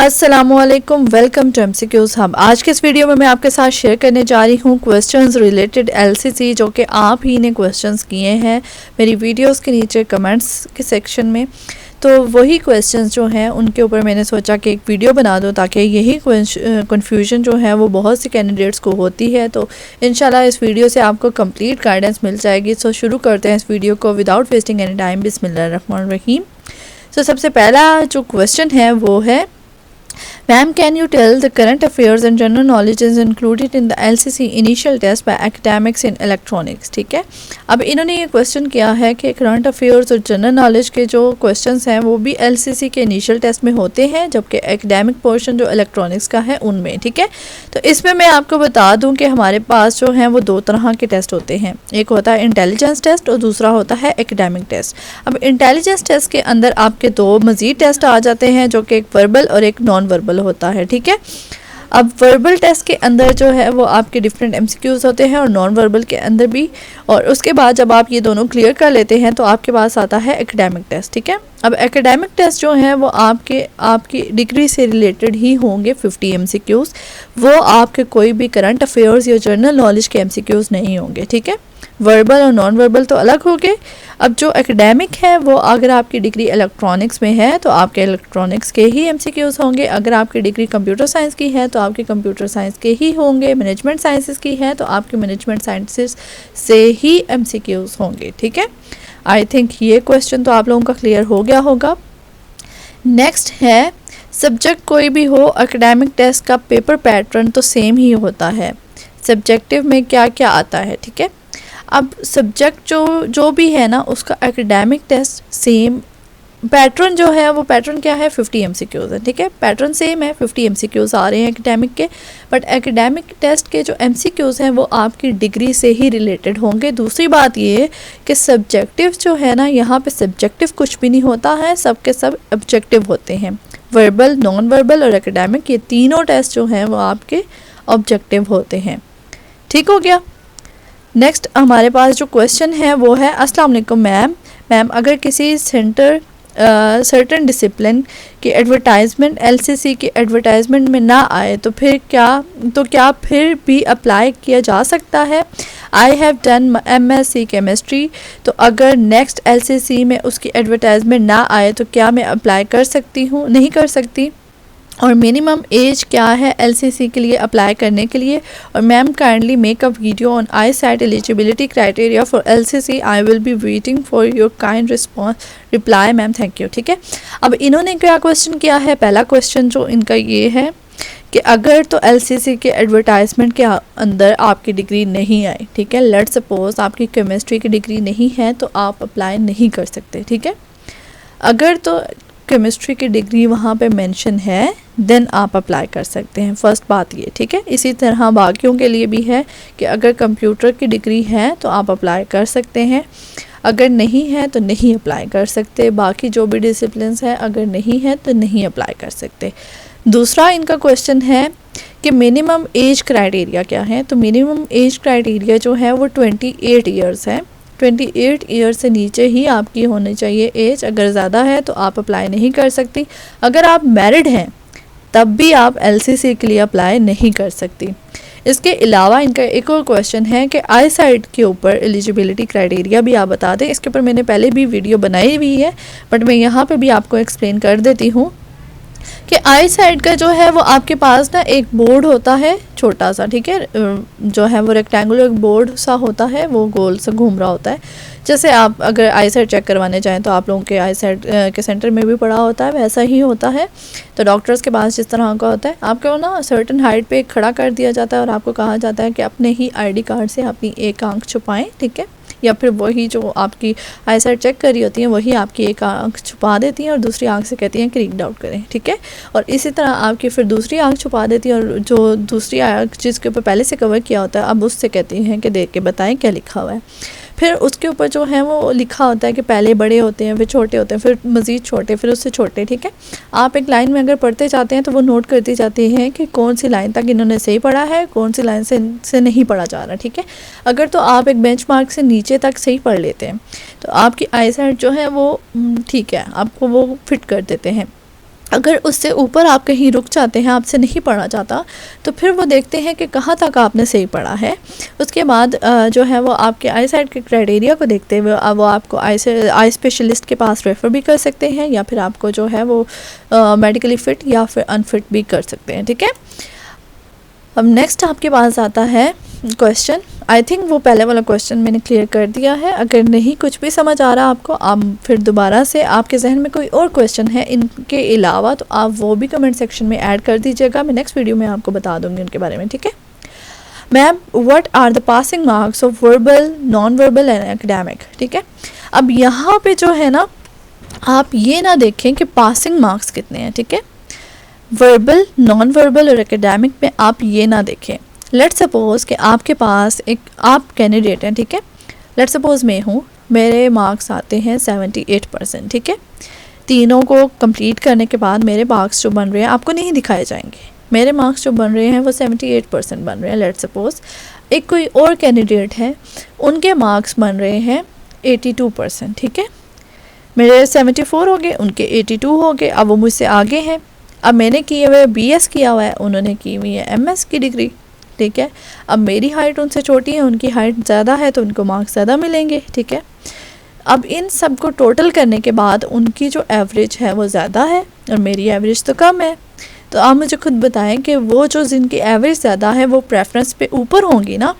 अस्सलामुअलैकुम, welcome to MCQs hub. आज के इस वीडियो में मैं आपके साथ शेयर करने जा रही हूँ क्वेश्चंस रिलेटेड एलसीसी, जो कि आप ही ने क्वेश्चंस किए हैं मेरी वीडियोस के नीचे कमेंट्स के सेक्शन में। तो वही क्वेश्चंस जो हैं उनके ऊपर मैंने सोचा कि एक वीडियो बना दूँ, ताकि यही कन्फ्यूजन जो है वो बहुत सी कैंडिडेट्स को होती है। तो इंशाल्लाह इस वीडियो से आपको कंप्लीट गाइडेंस मिल जाएगी। सो शुरू करते हैं इस वीडियो को विदाउट वेस्टिंग एनी टाइम। बिस्मिल्लाहिर्रहमानिर्रहीम। सो सबसे पहला जो क्वेश्चन है वो है, ma'am can you tell the current affairs and general knowledge is included in the LCC initial test by academics in electronics. ठीक है, अब इन्होंने ये क्वेश्चन किया है कि करंट अफेयर्स और जनरल नॉलेज के जो क्वेश्चंस हैं वो भी एलसीसी के इनिशियल टेस्ट में होते हैं, जबकि एकेडमिक पोर्शन जो इलेक्ट्रॉनिक्स का है उनमें। ठीक है, तो इसमें मैं आपको बता दूं कि हमारे पास जो हैं वो दो तरह के टेस्ट होते हैं। एक होता है इंटेलिजेंस टेस्ट और दूसरा होता है एकेडमिक टेस्ट। अब इंटेलिजेंस टेस्ट के अंदर आपके दो मज़ीद टेस्ट आ जाते हैं, जो कि एक वर्बल और एक नॉन वर्बल होता है। ठीक है, अब वर्बल टेस्ट के अंदर जो है वो आपके डिफरेंट एमसीक्यूज होते हैं और नॉन वर्बल के अंदर भी। और उसके बाद जब आप ये दोनों क्लियर कर लेते हैं तो आपके पास आता है एकेडमिक टेस्ट। ठीक है, अब एकेडमिक टेस्ट जो है वो आपकी डिग्री से रिलेटेड ही होंगे 50 एमसीक्यूज। वो आपके कोई भी करंट अफेयर्स या जनरल नॉलेज के एमसीक्यूज नहीं होंगे। ठीक है, वर्बल और नॉन वर्बल तो अलग हो गए। अब जो एकेडमिक है वो अगर आपकी डिग्री इलेक्ट्रॉनिक्स में है तो आपके इलेक्ट्रॉनिक्स के ही एमसीक्यूज होंगे। अगर आपकी डिग्री कंप्यूटर साइंस की है तो आपके कंप्यूटर साइंस के ही होंगे। मैनेजमेंट साइंसेस की है तो आपके मैनेजमेंट साइंसेस से ही एमसीक्यूज होंगे। ठीक है, आई थिंक ये क्वेश्चन तो आप लोगों का क्लियर हो गया होगा। नेक्स्ट है, सब्जेक्ट कोई भी हो, एकेडमिक टेस्ट का पेपर पैटर्न तो सेम ही होता है, सब्जेक्टिव में क्या क्या आता है। ठीक है, अब सब्जेक्ट जो भी है ना उसका एकेडमिक टेस्ट सेम पैटर्न जो है वो पैटर्न क्या है, 50 एमसीक्यूज है। ठीक है, पैटर्न सेम है, 50 एमसीक्यूज आ रहे हैं एकेडमिक के। बट एकेडमिक टेस्ट के जो एमसीक्यूज हैं वो आपकी डिग्री से ही रिलेटेड होंगे। दूसरी बात ये कि सब्जेक्टिव जो है ना, यहाँ पे सब्जेक्टिव कुछ भी नहीं होता है, सब के सब ऑब्जेक्टिव होते हैं। वर्बल, नॉन वर्बल और एकेडमिक, ये तीनों टेस्ट जो हैं वो आपके ऑब्जेक्टिव होते हैं। ठीक हो गया। नेक्स्ट हमारे पास जो क्वेश्चन है वो है, अस्सलाम वालेकुम मैम अगर किसी सर्टेन डिसिप्लिन की एडवर्टाइजमेंट एलसीसी की एडवर्टाइजमेंट में ना आए तो क्या फिर भी अप्लाई किया जा सकता है? I have done MSc chemistry, तो अगर नेक्स्ट एलसीसी में उसकी एडवर्टाइजमेंट ना आए तो क्या मैं अप्लाई कर सकती हूँ? नहीं कर सकती। और मिनिमम एज क्या है एलसीसी के लिए अप्लाई करने के लिए? और ma'am kindly make a video on I site eligibility criteria for LCC. I will be waiting for your kind reply ma'am, thank you. ठीक है, अब इन्होंने क्या क्वेश्चन किया है, पहला क्वेश्चन जो इनका ये है कि अगर तो एलसीसी के एडवर्टाइजमेंट के अंदर आपकी डिग्री नहीं आई, ठीक है, लेट्स सपोज आपकी केमिस्ट्री की डिग्री नहीं है तो आप अप्लाई नहीं कर सकते। ठीक है, अगर तो केमिस्ट्री की डिग्री वहाँ पे मेंशन है देन आप अप्लाई कर सकते हैं, फर्स्ट बात ये। ठीक है, इसी तरह बाकियों के लिए भी है कि अगर कंप्यूटर की डिग्री है तो आप अप्लाई कर सकते हैं, अगर नहीं है तो नहीं अप्लाई कर सकते। बाकी जो भी डिसिप्लिन्स है अगर नहीं है तो नहीं अप्लाई कर सकते। दूसरा इनका क्वेश्चन है कि मिनिमम एज क्राइटेरिया क्या है? तो मिनिमम एज क्राइटेरिया जो है वो 28 ईयर्स है। 28 ईयर्स से नीचे ही आपकी होनी चाहिए एज, अगर ज़्यादा है तो आप अप्लाई नहीं कर सकती। अगर आप मैरिड हैं तब भी आप एलसीसी के लिए अप्लाई नहीं कर सकती। इसके अलावा इनका एक और क्वेश्चन है कि आई साइट के ऊपर एलिजिबिलिटी क्राइटेरिया भी आप बता दें। इसके ऊपर मैंने पहले भी वीडियो बनाई हुई है, बट मैं यहाँ पे भी आपको एक्सप्लेन कर देती हूँ कि आई साइड का जो है वो आपके पास ना एक बोर्ड होता है छोटा सा। ठीक है, जो है वो रेक्टेंगुलर बोर्ड सा होता है, वो गोल सा घूम रहा होता है। जैसे आप अगर आई साइड चेक करवाने जाएं तो आप लोगों के आई साइड के सेंटर में भी पड़ा होता है, वैसा ही होता है। तो डॉक्टर्स के पास जिस तरह का होता है, आपको ना सर्टन हाइट पे खड़ा कर दिया जाता है और आपको कहा जाता है कि अपने ही आईडी कार्ड से अपनी एक आंख छुपाएं। ठीक है, या फिर वही जो आपकी आई साइट चेक कर रही होती हैं वही आपकी एक आंख छुपा देती हैं और दूसरी आंख से कहती हैं कि रीड आउट करें। ठीक है, और इसी तरह आपकी फिर दूसरी आंख छुपा देती है और जो दूसरी आंख जिसके ऊपर पहले से कवर किया होता है अब उससे कहती हैं कि देख के बताएं क्या लिखा हुआ है। फिर उसके ऊपर जो है वो लिखा होता है कि पहले बड़े होते हैं, फिर छोटे होते हैं, फिर मज़ीद छोटे, फिर उससे छोटे। ठीक है, आप एक लाइन में अगर पढ़ते जाते हैं तो वो नोट करती जाती है कि कौन सी लाइन तक इन्होंने सही पढ़ा है, कौन सी लाइन से नहीं पढ़ा जा रहा। ठीक है, अगर तो आप एक बेंचमार्क से नीचे तक सही पढ़ लेते हैं तो आपकी आई साइट जो है वो ठीक है, आपको वो फिट कर देते हैं। अगर उससे ऊपर आप कहीं रुक जाते हैं, आपसे नहीं पढ़ा जाता, तो फिर वो देखते हैं कि कहाँ तक आपने सही पढ़ा है। उसके बाद जो है वो आपके आई साइट के क्राइटेरिया को देखते हुए वो आपको आई स्पेशलिस्ट के पास रेफ़र भी कर सकते हैं, या फिर आपको जो है वो मेडिकली फ़िट या फिर अनफिट भी कर सकते हैं, ठीक है। अब नेक्स्ट आपके पास आता है क्वेश्चन। आई थिंक वो पहले वाला क्वेश्चन मैंने क्लियर कर दिया है। अगर नहीं कुछ भी समझ आ रहा आपको, आप फिर दोबारा से आपके जहन में कोई और क्वेश्चन है इनके अलावा, तो आप वो भी कमेंट सेक्शन में ऐड कर दीजिएगा। मैं नेक्स्ट वीडियो में आपको बता दूंगी उनके बारे में, ठीक है। Ma'am, what are the passing marks of verbal, non verbal and academic, ठीक है। अब यहाँ पे जो है ना, आप ये ना देखें कि पासिंग मार्क्स कितने हैं, ठीक है। वर्बल, नॉन वर्बल और एकेडमिक में आप ये ना देखें। लेट सपोज़ कि आपके पास आप कैंडिडेट हैं, ठीक है। लेट सपोज़ मैं हूँ, मेरे मार्क्स आते हैं 78%, ठीक है। तीनों को कंप्लीट करने के बाद मेरे मार्क्स जो बन रहे हैं आपको नहीं दिखाए जाएंगे। मेरे मार्क्स जो बन रहे हैं वो 78% बन रहे हैं। लेट सपोज़ एक कोई और कैंडिडेट है, उनके मार्क्स बन रहे हैं 82%, ठीक है। मेरे 74 हो गए, उनके 82 हो गए। अब वो मुझसे आगे हैं। अब मैंने किए हुए BS किया हुआ है, उन्होंने की हुई है MS की डिग्री, ठीक है। अब मेरी हाइट उनसे छोटी है, उनकी हाइट ज़्यादा है, तो उनको मार्क्स ज़्यादा मिलेंगे, ठीक है। अब इन सब को टोटल करने के बाद उनकी जो एवरेज है वो ज़्यादा है और मेरी एवरेज तो कम है। तो आप मुझे खुद बताएं कि वो जो जिनकी एवरेज ज़्यादा है वो प्रेफरेंस पे ऊपर होंगी ना।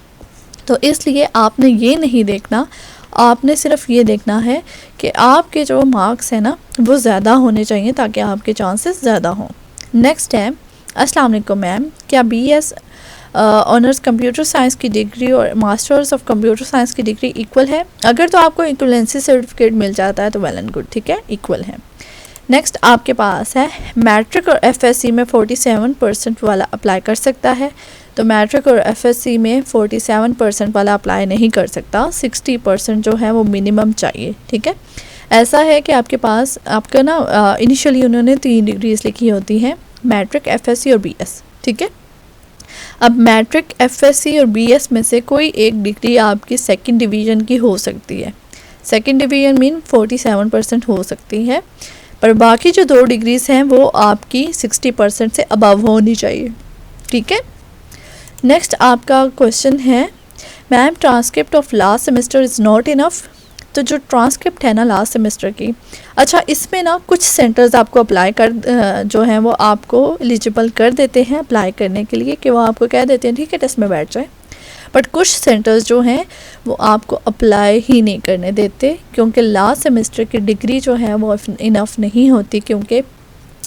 तो इसलिए आपने ये नहीं देखना, आपने सिर्फ ये देखना है कि आपके जो मार्क्स हैं ना वो ज़्यादा होने चाहिए ताकि आपके चांसेस ज़्यादा हों। नेक्स्ट है, अस्सलाम वालेकुम मैम, क्या BS ऑनर्स कंप्यूटर साइंस की डिग्री और मास्टर्स ऑफ कंप्यूटर साइंस की डिग्री इक्वल है? अगर तो आपको इक्वलेंसी सर्टिफिकेट मिल जाता है तो वेल एंड गुड, ठीक है, इक्वल है। नेक्स्ट आपके पास है मैट्रिक और FSC में 47% वाला अप्लाई कर सकता है। तो मैट्रिक और FSC में 47% वाला अप्लाई नहीं कर सकता, 60% जो है वो मिनिमम चाहिए, ठीक है। ऐसा है कि आपके पास आपका ना इनिशियली उन्होंने 3 डिग्रीज लिखी होती हैं, मैट्रिक, FSC और BS, ठीक है। अब मैट्रिक, FSC और BS में से कोई एक डिग्री आपकी सेकंड डिवीज़न की हो सकती है। सेकंड डिवीज़न मीन 47% हो सकती है, पर बाकी जो 2 डिग्रीज हैं वो आपकी 60% से अबव होनी चाहिए, ठीक है। नेक्स्ट आपका क्वेश्चन है, ma'am transcript of last semester is not enough. तो जो ट्रांसक्रिप्ट है ना लास्ट सेमेस्टर की, अच्छा इसमें ना कुछ सेंटर्स आपको अप्लाई कर जो हैं वो आपको एलिजिबल कर देते हैं अप्लाई करने के लिए, कि वो आपको कह देते हैं ठीक है टेस्ट में बैठ जाए। बट कुछ सेंटर्स जो हैं वो आपको अप्लाई ही नहीं करने देते, क्योंकि लास्ट सेमेस्टर की डिग्री जो है वो इनफ नहीं होती। क्योंकि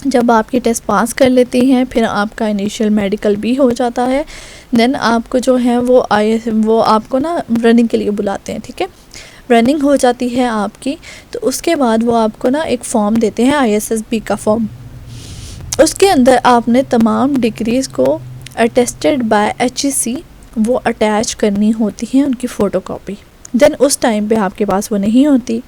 जब आपकी टेस्ट पास कर लेती हैं, फिर आपका इनिशियल मेडिकल भी हो जाता है, देन आपको जो है वो आपको ना रनिंग के लिए बुलाते हैं, ठीक है। रनिंग हो जाती है आपकी, तो उसके बाद वो आपको ना एक फॉर्म देते हैं ISSB का फॉर्म। उसके अंदर आपने तमाम डिग्रीज़ को अटेस्टेड बाय HEC वो अटैच करनी होती हैं, उनकी फ़ोटोकॉपी। देन उस टाइम पे आपके पास वो नहीं होती।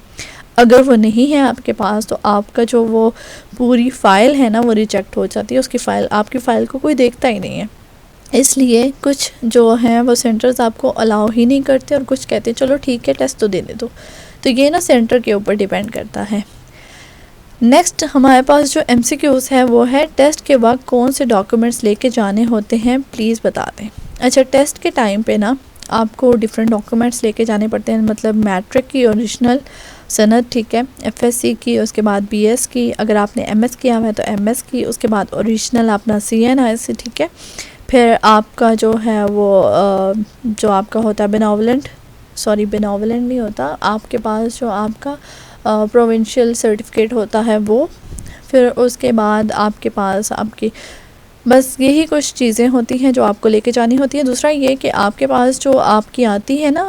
अगर वो नहीं है आपके पास तो आपका जो वो पूरी फ़ाइल है ना वो रिजेक्ट हो जाती है। आपकी फ़ाइल को कोई देखता ही नहीं है। इसलिए कुछ जो हैं वो सेंटर्स आपको अलाउ ही नहीं करते और कुछ कहते हैं चलो ठीक है टेस्ट तो देने दो। तो ये ना सेंटर के ऊपर डिपेंड करता है। नेक्स्ट हमारे पास जो MCQs है वो है, टेस्ट के वक्त कौन से डॉक्यूमेंट्स लेके जाने होते हैं प्लीज़ बता दें। अच्छा, टेस्ट के टाइम पे ना आपको डिफरेंट डॉक्यूमेंट्स लेके जाने पड़ते हैं, मतलब मैट्रिक की ओरिजिनल सनद, ठीक है, FSC की, उसके बाद BS की, अगर आपने MS किया हुआ है तो MS की, उसके बाद ओरिजिनल अपना CNIC, ठीक है। फिर आपका जो है वो जो आपका होता है बेनोवलेंट नहीं होता, आपके पास जो आपका प्रोविंशियल सर्टिफिकेट होता है वो। फिर उसके बाद आपके पास आपकी बस यही कुछ चीज़ें होती हैं जो आपको लेके जानी होती है। दूसरा ये कि आपके पास जो आपकी आती है ना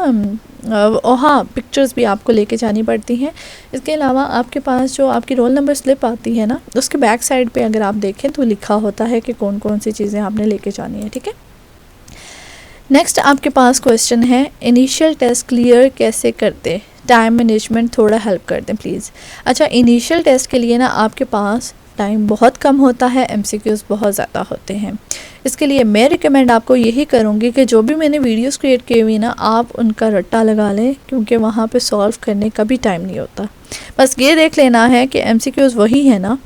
हाँ, पिक्चर्स भी आपको लेके जानी पड़ती हैं। इसके अलावा आपके पास जो आपकी रोल नंबर स्लिप आती है ना, उसके बैक साइड पे अगर आप देखें तो लिखा होता है कि कौन कौन सी चीज़ें आपने लेके जानी है, ठीक है। नेक्स्ट आपके पास क्वेश्चन है, इनिशियल टेस्ट क्लियर कैसे करते, टाइम मैनेजमेंट थोड़ा हेल्प कर दें प्लीज़। अच्छा, इनिशियल टेस्ट के लिए ना आपके पास टाइम बहुत कम होता है, MCQs बहुत ज़्यादा होते हैं। इसके लिए मैं रिकमेंड आपको यही करूँगी कि जो भी मैंने वीडियोस क्रिएट की हुई ना आप उनका रट्टा लगा लें, क्योंकि वहाँ पे सॉल्व करने का भी टाइम नहीं होता। बस ये देख लेना है कि MCQs वही है ना,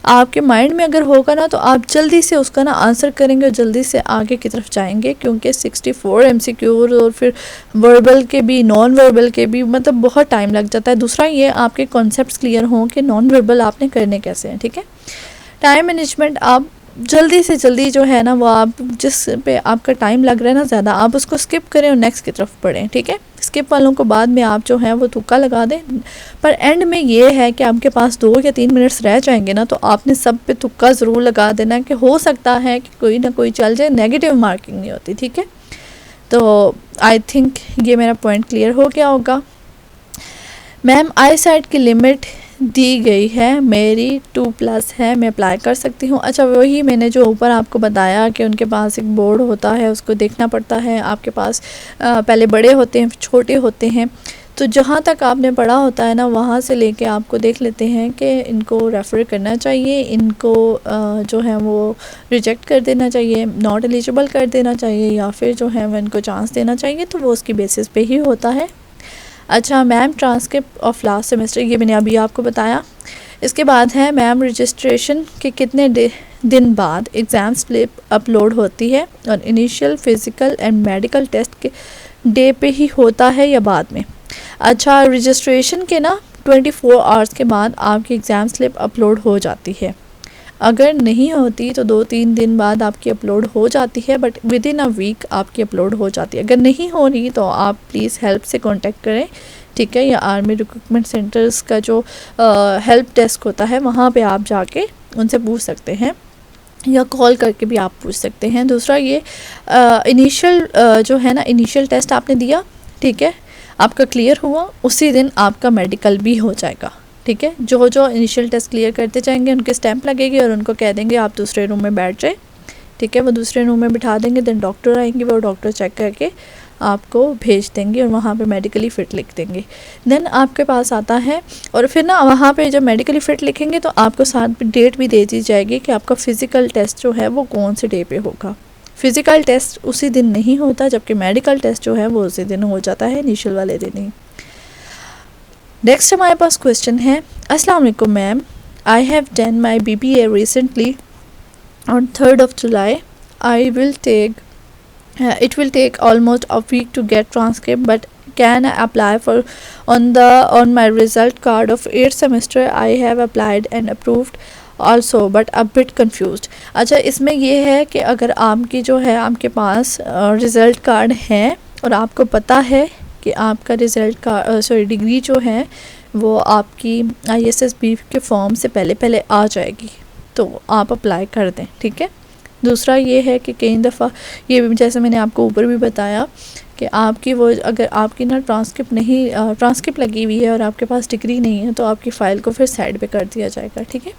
आपके माइंड में अगर होगा ना तो आप जल्दी से उसका ना आंसर करेंगे और जल्दी से आगे की तरफ जाएंगे, क्योंकि 64 एमसीक्यूज और फिर वर्बल के भी नॉन वर्बल के भी मतलब बहुत टाइम लग जाता है। दूसरा ये आपके कॉन्सेप्ट्स क्लियर हों कि नॉन वर्बल आपने करने कैसे हैं, ठीक है। टाइम मैनेजमेंट आप जल्दी से जल्दी जो है ना वो आप जिस पे आपका टाइम लग रहा है ना ज़्यादा, आप उसको स्किप करें और नेक्स्ट की तरफ पढ़ें, ठीक है। स्किप वालों को बाद में आप जो है वो तुक्का लगा दें, पर एंड में ये है कि आपके पास 2 या 3 मिनट्स रह जाएंगे ना तो आपने सब पे तुक्का ज़रूर लगा देना कि हो सकता है कि कोई ना कोई चल जाए, नेगेटिव मार्किंग नहीं होती, ठीक है। तो आई थिंक ये मेरा पॉइंट क्लियर हो गया होगा। मैम आई साइट की लिमिट दी गई है, मेरी 2+ है, मैं अप्लाई कर सकती हूँ। अच्छा, वही मैंने जो ऊपर आपको बताया कि उनके पास एक बोर्ड होता है, उसको देखना पड़ता है। आपके पास पहले बड़े होते हैं, छोटे होते हैं, तो जहाँ तक आपने पढ़ा होता है ना वहाँ से लेके आपको देख लेते हैं कि इनको रेफ़र करना चाहिए, इनको जो है वो रिजेक्ट कर देना चाहिए, नॉट एलिजिबल कर देना चाहिए, या फिर जो है वो इनको चांस देना चाहिए, तो वो उसकी बेसिस पे ही होता है। अच्छा ma'am, transcript of last semester, ये मैंने अभी आपको बताया। इसके बाद है मैम, रजिस्ट्रेशन के कितने दिन बाद एग्ज़ाम स्लिप अपलोड होती है, और initial physical and medical test के डे पे ही होता है या बाद में। अच्छा, रजिस्ट्रेशन के ना 24 आवर्स के बाद आपकी एग्ज़ाम स्लिप अपलोड हो जाती है। अगर नहीं होती तो 2-3 दिन बाद आपकी अपलोड हो जाती है, but within a week आपकी अपलोड हो जाती है। अगर नहीं हो रही तो आप प्लीज़ हेल्प से कांटेक्ट करें, ठीक है, या आर्मी रिक्रूटमेंट सेंटर्स का जो हेल्प डेस्क होता है वहाँ पे आप जाके उनसे पूछ सकते हैं, या कॉल करके भी आप पूछ सकते हैं। दूसरा ये इनिशियल जो है ना, इनिशियल टेस्ट आपने दिया, ठीक है, आपका क्लियर हुआ, उसी दिन आपका मेडिकल भी हो जाएगा, ठीक है। जो जो इनिशियल टेस्ट क्लियर करते जाएंगे उनके स्टैंप लगेगी और उनको कह देंगे आप दूसरे रूम में बैठ जाए, ठीक है। वो दूसरे रूम में बिठा देंगे, देन डॉक्टर आएंगे, वो डॉक्टर चेक करके आपको भेज देंगे और वहाँ पे मेडिकली फ़िट लिख देंगे। देन आपके पास आता है, और फिर ना वहाँ पे जब मेडिकली फ़िट लिखेंगे तो आपको साथ डेट भी दे दी जाएगी कि आपका फ़िज़िकल टेस्ट जो है वो कौन से डे पे होगा। फ़िज़िकल टेस्ट उसी दिन नहीं होता, जबकि मेडिकल टेस्ट जो है वो उसी दिन हो जाता है, इनिशियल वाले दिन ही। नेक्स्ट हमारे पास क्वेश्चन है, अस्सलाम वालेकुम ma'am, I have done my BBA recently on 3rd of July. It will take almost a week to get transcript, but can I apply for on my result card of 8th semester? I have applied and approved also, but a bit confused. अच्छा, इसमें ये है कि अगर आपकी जो है आपके पास रिज़ल्ट कार्ड है और आपको पता है कि आपका रिज़ल्ट का डिग्री जो है वो आपकी ISSB के फॉर्म से पहले आ जाएगी, तो आप अप्लाई कर दें, ठीक है। दूसरा ये है कि कई दफ़ा ये जैसे मैंने आपको ऊपर भी बताया कि आपकी वो अगर आपकी ना ट्रांसक्रिप्ट लगी हुई है और आपके पास डिग्री नहीं है तो आपकी फ़ाइल को फिर साइड पे कर दिया जाएगा, ठीक है।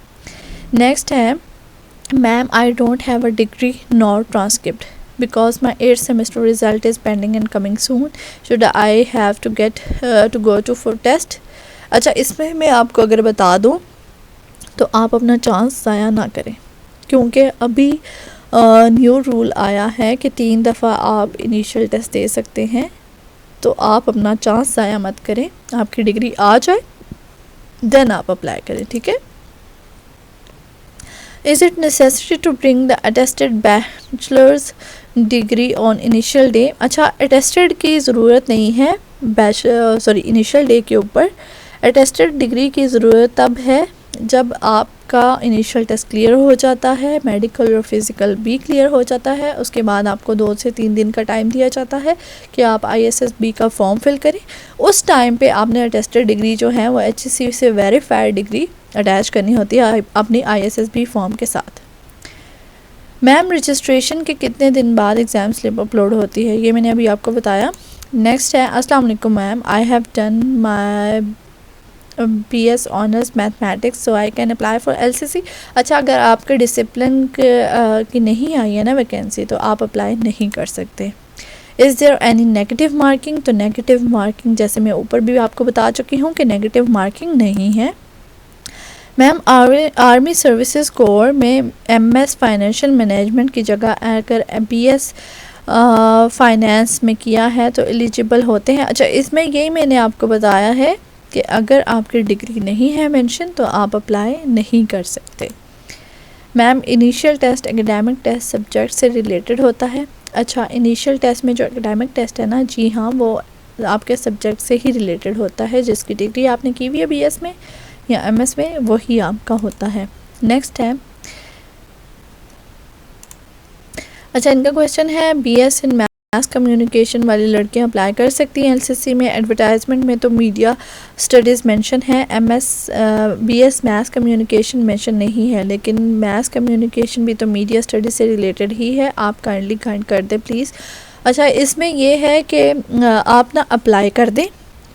नेक्स्ट है ma'am, I don't have a degree nor transcript because my 8th semester result is pending and coming soon. Should I have to go to for test? अच्छा, इसमें मैं आपको अगर बता दूँ तो आप अपना चांस ज़ाया ना करें, क्योंकि अभी न्यू रूल आया है कि 3 दफ़ा आप इनिशियल टेस्ट दे सकते हैं, तो आप अपना चांस ज़ाया मत करें। आपकी डिग्री आ जाए देन आप अप्लाई करें, ठीक है। Is it necessary to bring the attested bachelor's degree on initial day? अच्छा, अटेस्टेड की ज़रूरत नहीं है इनिशियल डे के ऊपर। अटेस्टेड डिग्री की ज़रूरत तब है जब आपका इनिशियल टेस्ट क्लियर हो जाता है, मेडिकल और फिज़िकल भी क्लियर हो जाता है। उसके बाद आपको 2 से 3 दिन का टाइम दिया जाता है कि आप ISSB का फॉर्म फिल करें। उस टाइम पे आपने अटेस्टेड डिग्री जो है वो HEC से वेरीफाइड डिग्री अटैच करनी होती है अपनी ISSB फॉर्म के साथ। मैम, रजिस्ट्रेशन के कितने दिन बाद एग्ज़ाम स्लिप अपलोड होती है? ये मैंने अभी आपको बताया। नेक्स्ट है, अस्सलाम वालेकुम ma'am, I have done my BS honours mathematics, so I can apply for LCC। अच्छा, अगर आपके डिसिप्लिन की नहीं आई है ना वैकेंसी तो आप अप्लाई नहीं कर सकते। Is there any negative marking? तो नेगेटिव मार्किंग जैसे मैं ऊपर भी आपको बता चुकी हूँ कि नेगेटिव मार्किंग नहीं है। मैम, आर्मी सर्विसेज कोर में MS फाइनेंशियल मैनेजमेंट की जगह अगर BS फाइनेंस में किया है तो एलिजिबल होते हैं। अच्छा, इसमें यही मैंने आपको बताया है कि अगर आपकी डिग्री नहीं है मेंशन तो आप अप्लाई नहीं कर सकते। Ma'am initial test academic test subject से रिलेटेड होता है। अच्छा, इनिशियल टेस्ट में जो एकेडमिक टेस्ट है ना, जी हाँ, वो आपके सब्जेक्ट से ही रिलेटेड होता है। जिसकी डिग्री आपने की हुई है बीएस में या एमएस में, वही आपका होता है। नेक्स्ट है, अच्छा इनका क्वेश्चन है, बीएस इन मास कम्युनिकेशन वाली लड़कियां अप्लाई कर सकती हैं एलसीसी में? एडवर्टाइजमेंट में तो मीडिया स्टडीज़ मेंशन है, बीएस मास कम्युनिकेशन मेंशन नहीं है, लेकिन मास कम्युनिकेशन भी तो मीडिया स्टडीज़ से रिलेटेड ही है। आप काइंडली गाइड कर दें प्लीज़। अच्छा, इसमें ये है कि आप ना अप्लाई कर दें,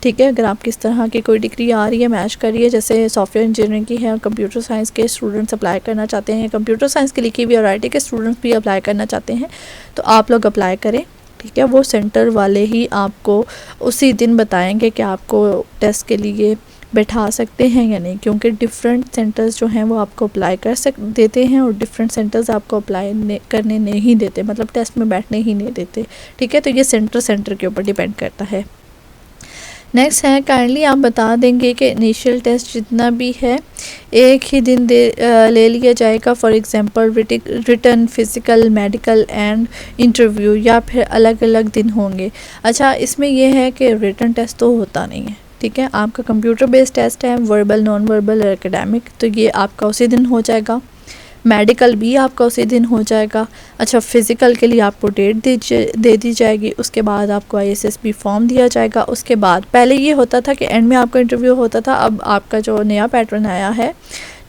ठीक है। अगर आपकी इस तरह की कोई डिग्री आ रही है, मैच कर रही है, जैसे सॉफ्टवेयर इंजीनियरिंग की है, कंप्यूटर साइंस के स्टूडेंट्स अप्लाई करना चाहते हैं, कंप्यूटर साइंस की लिखी हुई और आईटी के स्टूडेंट्स भी अप्लाई करना चाहते हैं, तो आप लोग अप्लाई करें, ठीक है। वो सेंटर वाले ही आपको उसी दिन बताएंगे कि आपको टेस्ट के लिए बैठा सकते हैं या नहीं, क्योंकि डिफरेंट सेंटर्स जो हैं वो आपको अप्लाई देते हैं और डिफरेंट सेंटर्स आपको अप्लाई करने नहीं देते, मतलब टेस्ट में बैठने ही नहीं देते, ठीक है। तो ये सेंटर के ऊपर डिपेंड करता है। नेक्स्ट है, काइंडली आप बता देंगे कि इनिशियल टेस्ट जितना भी है एक ही दिन ले लिया जाएगा, for example written, physical, medical and interview, या फिर अलग अलग दिन होंगे? अच्छा, इसमें यह है कि रिटन टेस्ट तो होता नहीं है, ठीक है। आपका कंप्यूटर बेस्ड टेस्ट है, वर्बल, नॉन वर्बल और एकेडमिक, तो ये आपका उसी दिन हो जाएगा। मेडिकल भी आपका उसी दिन हो जाएगा। अच्छा, फ़िज़िकल के लिए आपको डेट दे दी जाएगी, उसके बाद आपको ISSB फॉर्म दिया जाएगा। उसके बाद पहले ये होता था कि एंड में आपका इंटरव्यू होता था, अब आपका जो नया पैटर्न आया है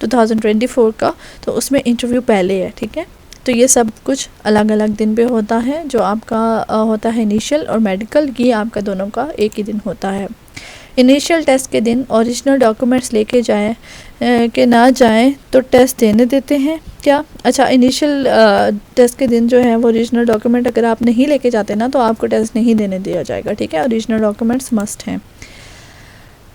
2024 का, तो उसमें इंटरव्यू पहले है, ठीक है। तो ये सब कुछ अलग अलग दिन पे होता है। जो आपका होता है इनिशियल और मेडिकल, ये आपका दोनों का एक ही दिन होता है। इनिशियल टेस्ट के दिन ओरिजिनल डॉक्यूमेंट्स लेके जाएं कि ना जाएं तो टेस्ट देने देते हैं क्या? अच्छा, इनिशियल टेस्ट के दिन जो है वो ओरिजिनल डॉक्यूमेंट अगर आप नहीं लेके जाते ना, तो आपको टेस्ट नहीं देने दिया जाएगा, ठीक है। ओरिजिनल डॉक्यूमेंट्स मस्ट हैं।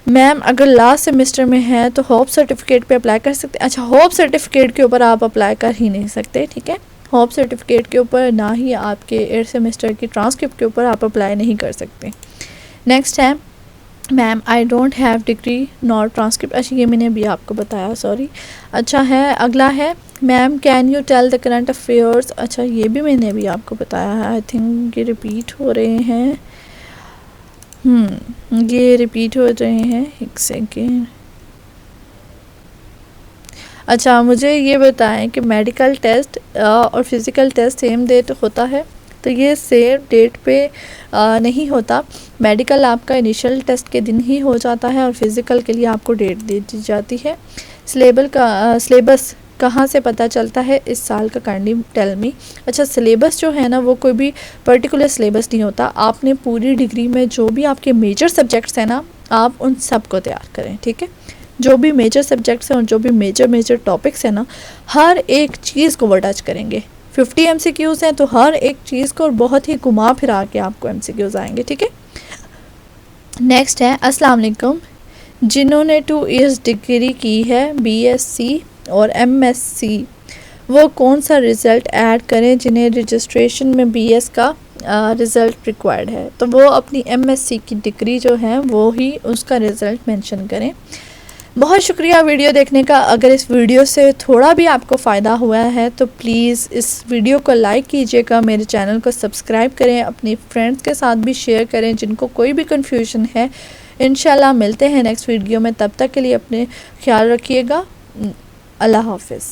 मैम अगर लास्ट सेमेस्टर में है तो होप सर्टिफिकेट पे अप्लाई कर सकते हैं? अच्छा, होप सर्टिफिकेट के ऊपर आप अप्लाई कर ही नहीं सकते, ठीक है। होप सर्टिफिकेट के ऊपर, ना ही आपके 8th सेमेस्टर की ट्रांसक्रिप्ट के ऊपर आप अप्लाई नहीं कर सकते। नेक्स्ट है, ma'am I don't have degree not transcript. अच्छा, ये मैंने अभी आपको बताया, सॉरी। अच्छा है, अगला है, ma'am can you tell the current affairs? अच्छा, ये भी मैंने अभी आपको बताया है। आई थिंक ये रिपीट हो रहे हैं, ये रिपीट हो रहे हैं, एक सेकेंड। अच्छा, मुझे ये बताएं कि मेडिकल टेस्ट और फिज़िकल टेस्ट सेम डेट होता है? तो ये सेम डेट पे नहीं होता। मेडिकल आपका इनिशियल टेस्ट के दिन ही हो जाता है और फिज़िकल के लिए आपको डेट दे दी जाती है। सिलेबस कहाँ से पता चलता है इस साल का? Kindly tell me. अच्छा, सिलेबस जो है ना, वो कोई भी पर्टिकुलर सिलेबस नहीं होता। आपने पूरी डिग्री में जो भी आपके मेजर सब्जेक्ट्स हैं ना, आप उन सब को तैयार करें, ठीक है। जो भी मेजर सब्जेक्ट्स हैं और जो भी मेजर टॉपिक्स हैं ना, हर एक चीज़ को वो टच करेंगे। 50 MCQs हैं, तो हर एक चीज़ को बहुत ही घुमा फिरा के आपको MCQs आएंगे, ठीक है। नेक्स्ट है, अस्सलाम वालेकुम, जिन्होंने 2 years डिग्री की है BSc और MSc, वो कौन सा रिज़ल्ट ऐड करें जिन्हें रजिस्ट्रेशन में BS का रिज़ल्ट रिक्वायर्ड है? तो वो अपनी MSc की डिग्री जो है वो ही उसका रिज़ल्ट मेंशन करें। बहुत शुक्रिया वीडियो देखने का। अगर इस वीडियो से थोड़ा भी आपको फ़ायदा हुआ है तो प्लीज़ इस वीडियो को लाइक कीजिएगा, मेरे चैनल को सब्सक्राइब करें, अपनी फ्रेंड्स के साथ भी शेयर करें जिनको कोई भी कन्फ्यूजन है। इंशाल्लाह मिलते हैं नेक्स्ट वीडियो में, तब तक के लिए अपने ख्याल रखिएगा। अल्लाह हाफिज़।